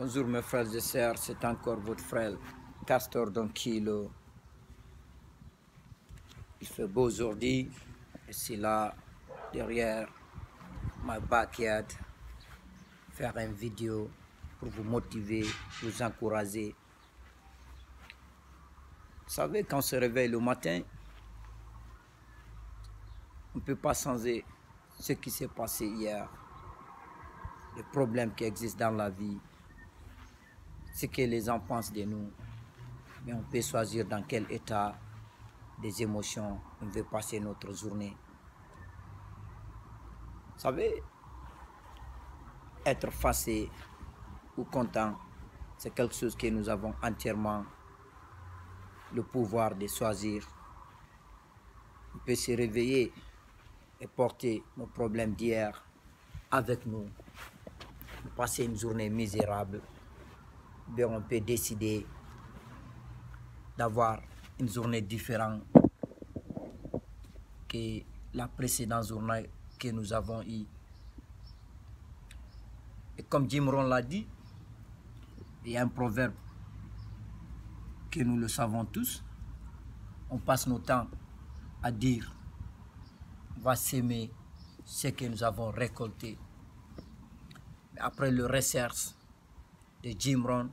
Bonjour mes frères et sœurs, c'est encore votre frère Castor Don Kilo. Il fait beau aujourd'hui, et c'est là, derrière ma backyard, faire une vidéo pour vous motiver, vous encourager. Vous savez, quand on se réveille le matin, on ne peut pas changer ce qui s'est passé hier, les problèmes qui existent dans la vie, ce que les gens pensent de nous, mais on peut choisir dans quel état des émotions on veut passer notre journée. Vous savez, être fâché ou content, c'est quelque chose que nous avons entièrement le pouvoir de choisir. On peut se réveiller et porter nos problèmes d'hier avec nous, passer une journée misérable. Bien, on peut décider d'avoir une journée différente que la précédente journée que nous avons eue. Et comme Jim Rohn l'a dit, il y a un proverbe que nous le savons tous. On passe nos temps à dire, on va s'aimer ce que nous avons récolté. Mais après le recherche de Jim Rohn,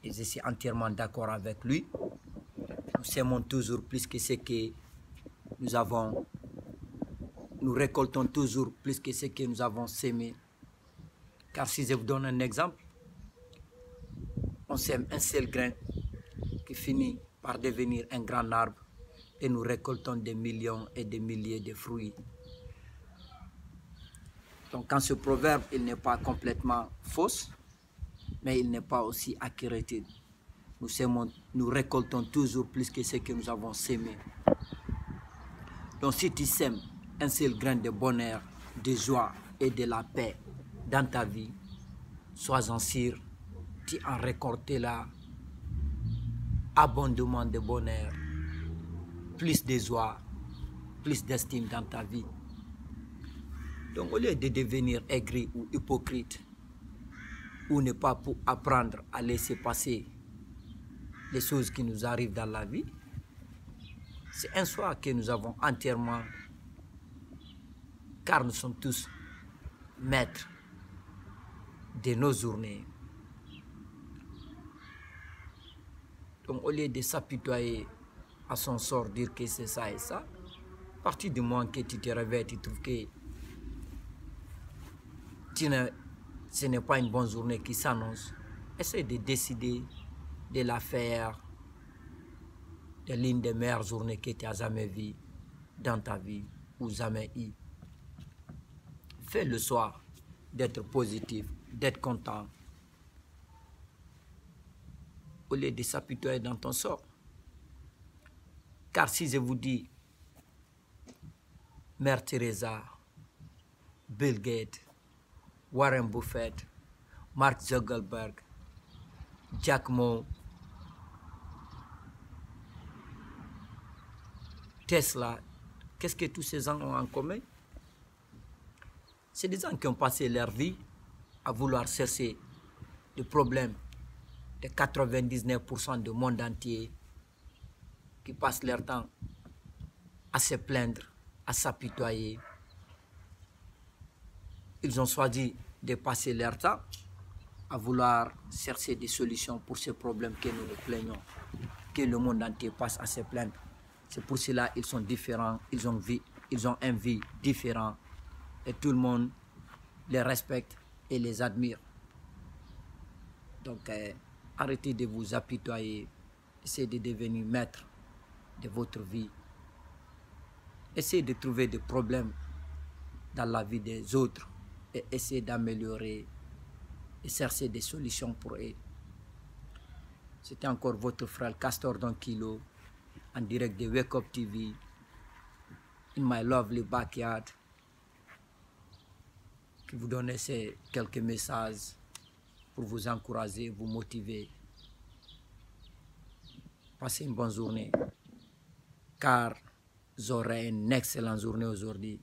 et je suis entièrement d'accord avec lui, nous s'aimons toujours plus que ce que nous avons. Nous récoltons toujours plus que ce que nous avons sémé. Car si je vous donne un exemple, on sème un seul grain qui finit par devenir un grand arbre et nous récoltons des millions et des milliers de fruits. Donc quand ce proverbe, il n'est pas complètement faux, mais il n'est pas aussi accurate. Nous récoltons toujours plus que ce que nous avons sémé. Donc si tu sèmes un seul grain de bonheur, de joie et de la paix dans ta vie, sois-en sûr, tu en récolteras abondamment de bonheur, plus de joie, plus d'estime dans ta vie. Donc au lieu de devenir aigri ou hypocrite, ou ne pas pour apprendre à laisser passer les choses qui nous arrivent dans la vie, c'est un choix que nous avons entièrement, car nous sommes tous maîtres de nos journées. Donc au lieu de s'apitoyer à son sort, dire que c'est ça et ça, à partir du moment que tu te réveilles, tu trouves que ce n'est pas une bonne journée qui s'annonce, essaie de décider de la faire de l'une des meilleures journées que tu as jamais vues dans ta vie ou jamais eu. Fais le choix d'être positif, d'être content, au lieu de s'apitoyer dans ton sort. Car si je vous dis Mère Teresa, Bill Gates, Warren Buffett, Mark Zuckerberg, Jack Ma, Tesla, qu'est-ce que tous ces gens ont en commun? C'est des gens qui ont passé leur vie à vouloir chercher les problèmes de 99% du monde entier, qui passent leur temps à se plaindre, à s'apitoyer. Ils ont choisi de passer leur temps à vouloir chercher des solutions pour ces problèmes que nous nous plaignons, que le monde entier passe à se plaindre. C'est pour cela qu'ils sont différents, ils ont un vie différent et tout le monde les respecte et les admire. Donc arrêtez de vous apitoyer, essayez de devenir maître de votre vie. Essayez de trouver des problèmes dans la vie des autres et essayez d'améliorer et chercher des solutions pour eux. C'était encore votre frère Castor Don Kilo en direct de Wake Up TV in my lovely backyard, qui vous donne ces quelques messages pour vous encourager, vous motiver. Passez une bonne journée, car j'aurai une excellente journée aujourd'hui.